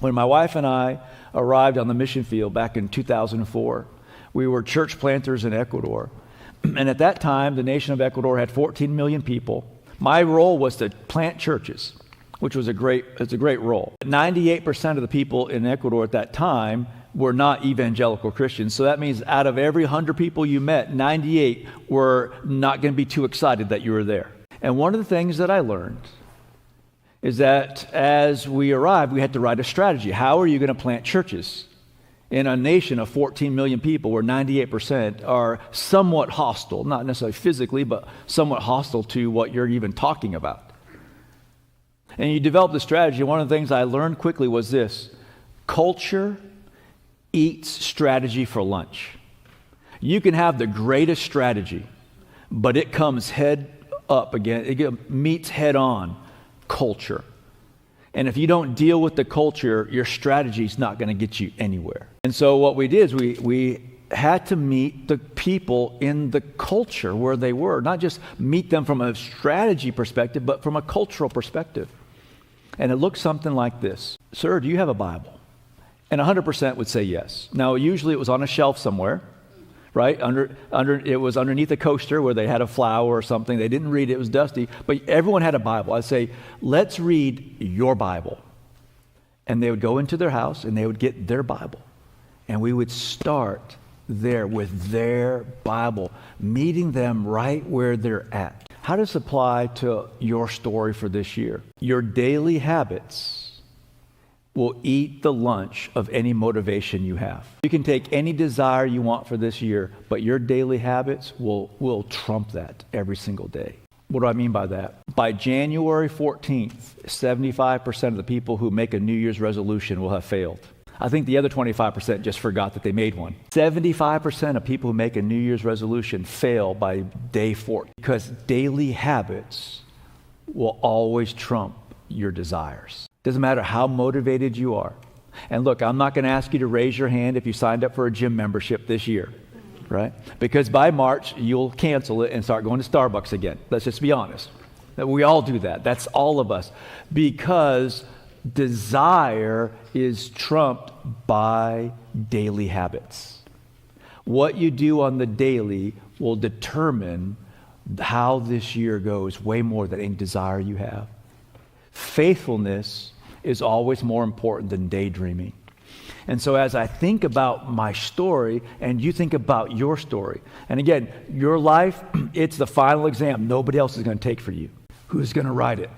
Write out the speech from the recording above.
When my wife and I arrived on the mission field back in 2004, we were church planters in Ecuador. And at that time, the nation of Ecuador had 14 million people. My role was to plant churches, which was a great role. 98% of the people in Ecuador at that time were not evangelical Christians. So that means out of every 100 people you met, 98 were not going to be too excited that you were there. And one of the things that I learned is that as we arrived, we had to write a strategy. How are you going to plant churches in a nation of 14 million people where 98% are somewhat hostile, not necessarily physically, but somewhat hostile to what you're even talking about? And you develop the strategy. One of the things I learned quickly was this: culture eats strategy for lunch. You can have the greatest strategy, but it comes head up again. It meets head on culture. And if you don't deal with the culture, your strategy is not going to get you anywhere. And so what we did is we had to meet the people in the culture where they were, not just meet them from a strategy perspective, but from a cultural perspective. And it looked something like this. Sir, do you have a Bible? And 100% would say yes. Now, usually it was on a shelf somewhere, right? It was underneath a coaster where they had a flower or something. They didn't read it. It was dusty. But everyone had a Bible. I'd say, let's read your Bible. And they would go into their house and they would get their Bible. And we would start there with their Bible, meeting them right where they're at. How does this apply to your story for this year? Your daily habits will eat the lunch of any motivation you have. You can take any desire you want for this year, but your daily habits will trump that every single day. What do I mean by that? By January 14th, 75% of the people who make a New Year's resolution will have failed. I think the other 25% just forgot that they made one. 75% of people who make a New Year's resolution fail by day 4 because daily habits will always trump your desires. Doesn't matter how motivated you are. And look, I'm not going to ask you to raise your hand if you signed up for a gym membership this year, right? Because by March, you'll cancel it and start going to Starbucks again. Let's just be honest. We all do that. That's all of us. Because desire is trumped by daily habits. What you do on the daily will determine how this year goes way more than any desire you have. Faithfulness is always more important than daydreaming. And so as I think about my story and you think about your story, and again, your life, it's the final exam nobody else is going to take for you. Who's going to write it?